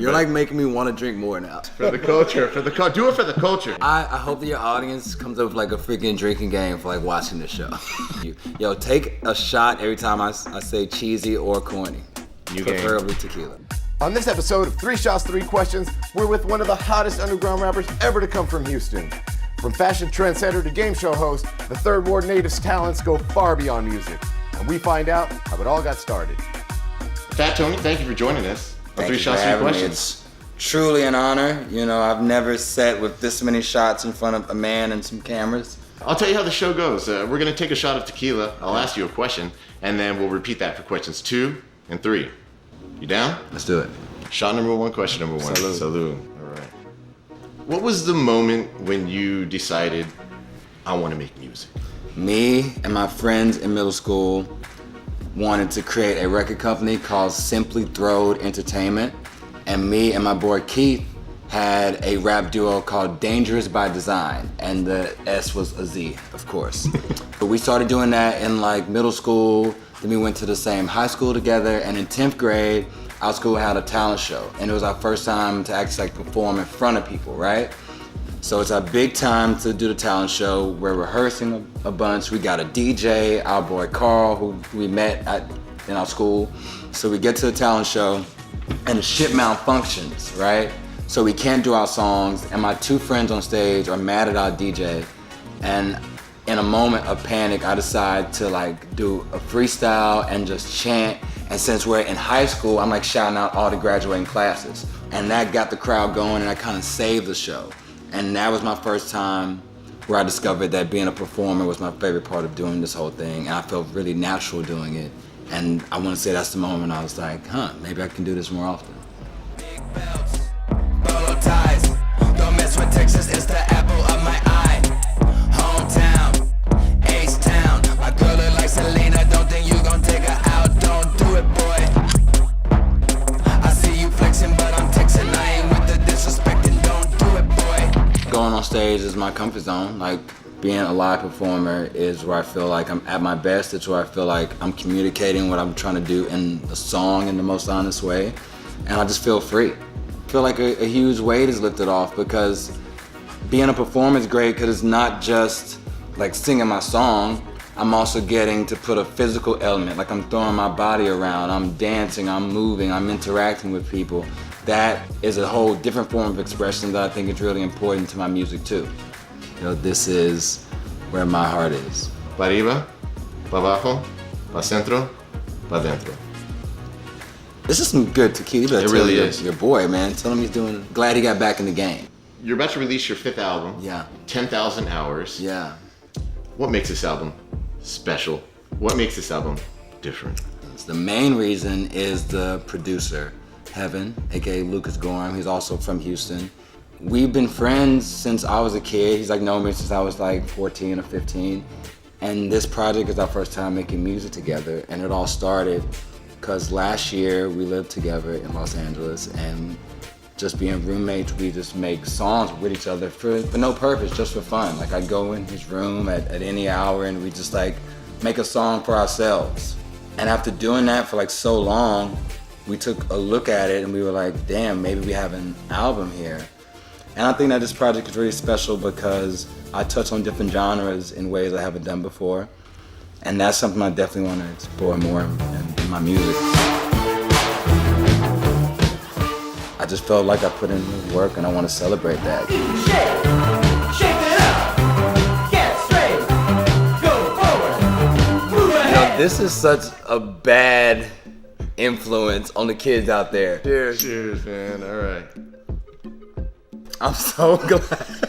You're like making me want to drink more now. For the culture, do it for the culture. I hope that your audience comes up with like a freaking drinking game for like watching the show. Yo, take a shot every time I say cheesy or corny. Preferably tequila. On this episode of 3 Shots, 3 Questions, we're with one of the hottest underground rappers ever to come from Houston. From fashion trendsetter to game show host, the Third Ward native's talents go far beyond music. And we find out how it all got started. Fat Tony, thank you for joining us on 3 Shots, 3 Questions. It's truly an honor. You know, I've never sat with this many shots in front of a man and some cameras. I'll tell you how the show goes. We're gonna take a shot of tequila. I'll ask you a question, and then we'll repeat that for questions 2 and 3. You down? Let's do it. Shot number 1, question number 1. Salud. Salud. All right. What was the moment when you decided, I want to make music? Me and my friends in middle school wanted to create a record company called Simply Throwed Entertainment. And me and my boy Keith had a rap duo called Dangerous by Design. And the S was a Z, of course. But we started doing that in like middle school. Then we went to the same high school together. And in 10th grade, our school had a talent show. And it was our first time to actually like perform in front of people, right? So it's our big time to do the talent show. We're rehearsing a bunch. We got a DJ, our boy Carl, who we met in our school. So we get to the talent show and the shit malfunctions, right? So we can't do our songs, and my 2 friends on stage are mad at our DJ. And in a moment of panic, I decide to like do a freestyle and just chant. And since we're in high school, I'm like shouting out all the graduating classes. And that got the crowd going, and I kind of saved the show. And that was my first time where I discovered that being a performer was my favorite part of doing this whole thing. And I felt really natural doing it. And I want to say that's the moment I was like, maybe I can do this more often. Big belts, bolo ties, don't mess with Texas, it's the apple of my eye. Hometown, H-Town, my girl look like Selena, don't think you gon' take her out, don't do it, boy. I see you flexing, but I'm texting, I ain't with the disrespecting, don't do it, boy. Going on stage is my comfort zone. Like, being a live performer is where I feel like I'm at my best. It's where I feel like I'm communicating what I'm trying to do in the song in the most honest way. And I just feel free. I feel like a huge weight is lifted off, because being a performer is great because it's not just like singing my song. I'm also getting to put a physical element, like I'm throwing my body around, I'm dancing, I'm moving, I'm interacting with people. That is a whole different form of expression that I think is really important to my music too. You know, this is where my heart is. Pa arriba, pa abajo, pa centro, pa dentro. This is some good tequila. It really is. Your boy, man. Tell him he's doing. Glad he got back in the game. You're about to release your 5th album. Yeah. 10,000 hours. Yeah. What makes this album special? What makes this album different? The main reason is the producer, Heaven, aka Lucas Gorham. He's also from Houston. We've been friends since I was a kid. He's like known me since I was like 14 or 15. And this project is our first time making music together. And it all started because last year we lived together in Los Angeles, and just being roommates, we just make songs with each other for no purpose, just for fun. Like I'd go in his room at any hour and we just like make a song for ourselves. And after doing that for like so long, we took a look at it and we were like, damn, maybe we have an album here. And I think that this project is really special because I touch on different genres in ways I haven't done before. And that's something I definitely want to explore more in my music. I just felt like I put in the work and I want to celebrate that. Shake it up, get straight, go forward, move ahead. This is such a bad influence on the kids out there. Cheers, man. All right. I'm so glad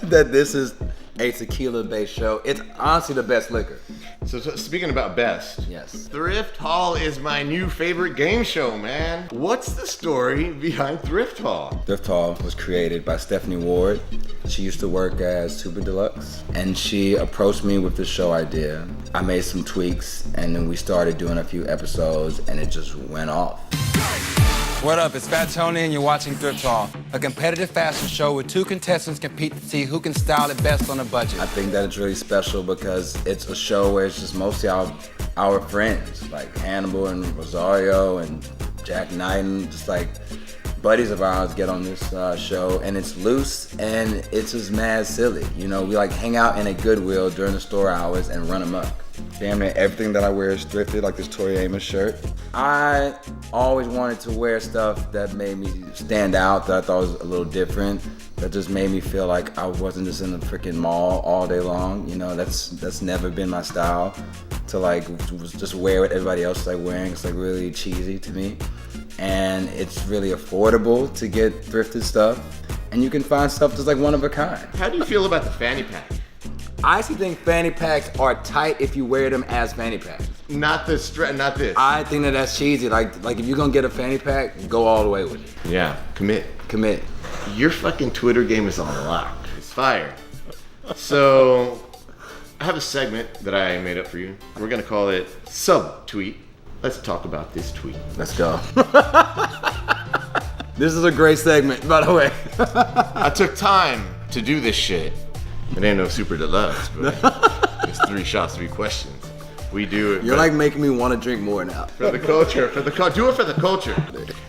that this is a tequila-based show. It's honestly the best liquor. So speaking about best, Yes. Thrift Hall is my new favorite game show, man. What's the story behind Thrift Hall? Thrift Hall was created by Stephanie Ward. She used to work as Super Deluxe, and she approached me with the show idea. I made some tweaks, and then we started doing a few episodes, and it just went off. What up, it's Fat Tony and you're watching Thrift Hall, a competitive fashion show where 2 contestants compete to see who can style it best on a budget. I think that it's really special because it's a show where it's just mostly our friends, like Hannibal and Rosario and Jack Knighton, just like buddies of ours get on this show, and it's loose and it's just mad silly. You know, we like hang out in a Goodwill during the store hours and run amok. Damn near everything that I wear is thrifted, like this Tori Amos shirt. I always wanted to wear stuff that made me stand out, that I thought was a little different, that just made me feel like I wasn't just in the freaking mall all day long. You know, that's never been my style, to like just wear what everybody else is like wearing. It's like really cheesy to me. And it's really affordable to get thrifted stuff. And you can find stuff that's like one of a kind. How do you feel about the fanny pack? I actually think fanny packs are tight if you wear them as fanny packs. Not this. I think that's cheesy. Like if you're gonna get a fanny pack, go all the way with it. Yeah, commit. Your fucking Twitter game is on lock. It's fire. So, I have a segment that I made up for you. We're gonna call it Sub-Tweet. Let's talk about this tweet. Let's go. This is a great segment, by the way. I took time to do this shit. It ain't no super deluxe, but it's 3 shots, 3 questions. We do it. You're like making me want to drink more now. For the culture, do it for the culture.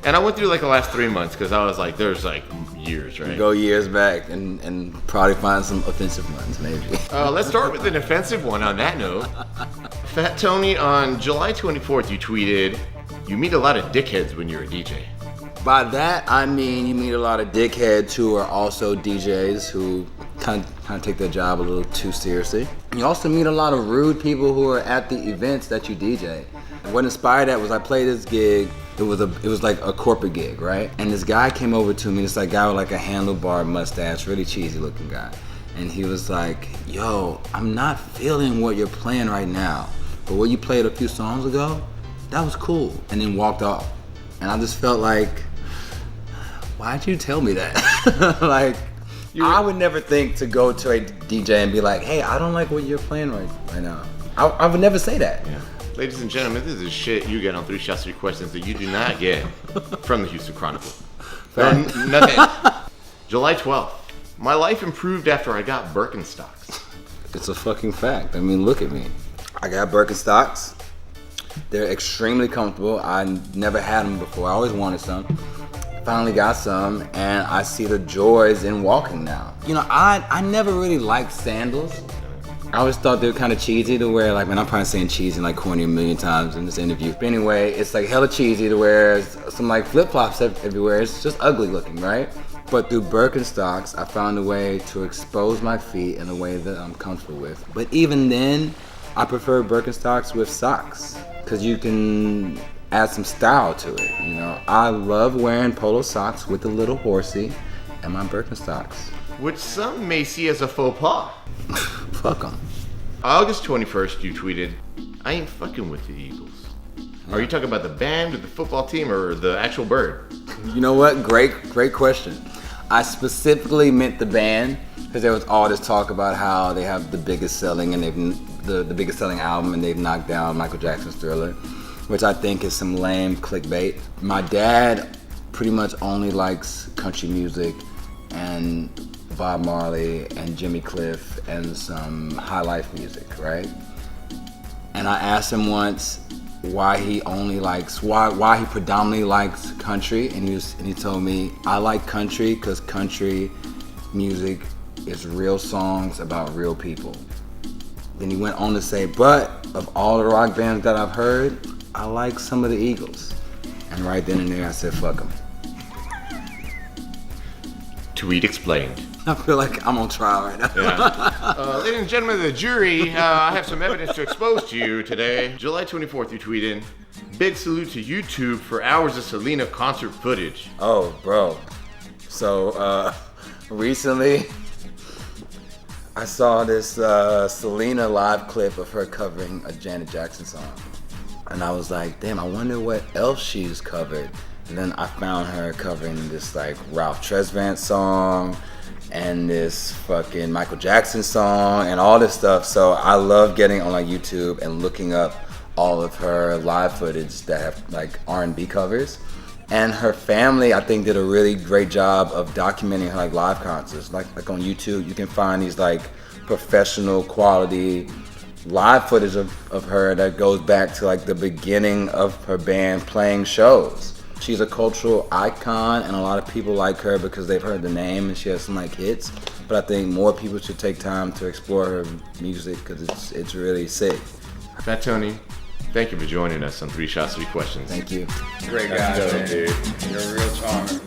And I went through like the last 3 months because I was like, there's like years, right? Go years back and probably find some offensive ones, maybe. Let's start with an offensive one on that note. Fat Tony, on July 24th, you tweeted, "You meet a lot of dickheads when you're a DJ." By that, I mean you meet a lot of dickheads who are also DJs who kind of take their job a little too seriously. You also meet a lot of rude people who are at the events that you DJ. What inspired that was I played this gig. It was like a corporate gig, right? And this guy came over to me. This like guy with like a handlebar mustache, really cheesy looking guy. And he was like, "Yo, I'm not feeling what you're playing right now, but what you played a few songs ago, that was cool." And then walked off. And I just felt like, why'd you tell me that? Like, I would never think to go to a DJ and be like, "Hey, I don't like what you're playing right now." I would never say that. Yeah. Ladies and gentlemen, this is shit you get on 3 Shots, 3 Questions that you do not get from the Houston Chronicle. Nothing. July 12th. My life improved after I got Birkenstocks. It's a fucking fact. I mean, look at me. I got Birkenstocks. They're extremely comfortable. I never had them before. I always wanted some. Finally got some, and I see the joys in walking now. You know, I never really liked sandals. I always thought they were kind of cheesy to wear. Like, man, I'm probably saying cheesy and like corny a million times in this interview. But anyway, it's like hella cheesy to wear some like flip-flops everywhere. It's just ugly looking, right? But through Birkenstocks, I found a way to expose my feet in a way that I'm comfortable with. But even then, I prefer Birkenstocks with socks, because you can add some style to it, you know. I love wearing polo socks with a little horsey and my Birkenstocks. Which some may see as a faux pas. Fuck them. August 21st, you tweeted, "I ain't fucking with the Eagles." Are you talking about the band or the football team or the actual bird? You know what? Great question. I specifically meant the band, because there was all this talk about how they have the biggest selling and the biggest selling album, and they've knocked down Michael Jackson's Thriller, which I think is some lame clickbait. My dad pretty much only likes country music and Bob Marley and Jimmy Cliff and some high life music, right? And I asked him once why he predominantly likes country, and he told me, "I like country because country music is real songs about real people." Then he went on to say, "But of all the rock bands that I've heard, I like some of the Eagles." And right then and there I said, "Fuck them." Tweet explained. I feel like I'm on trial right now. Yeah. Ladies and gentlemen of the jury, I have some evidence to expose to you today. July 24th, you tweeted, "Big salute to YouTube for hours of Selena concert footage." Oh, bro. So, recently, I saw this Selena live clip of her covering a Janet Jackson song. And I was like, damn, I wonder what else she's covered. And then I found her covering this like Ralph Tresvant song and this fucking Michael Jackson song and all this stuff. So I love getting on like YouTube and looking up all of her live footage that have like R&B covers. And her family, I think, did a really great job of documenting her like live concerts. Like on YouTube, you can find these like professional quality live footage of her that goes back to like the beginning of her band playing shows. She's a cultural icon, and a lot of people like her because they've heard the name and she has some like hits. But I think more people should take time to explore her music because it's really sick. Fat Tony, thank you for joining us on 3 Shots, 3 Questions. Thank you. Great guy, That's dope, man. dude. You're a real charmer.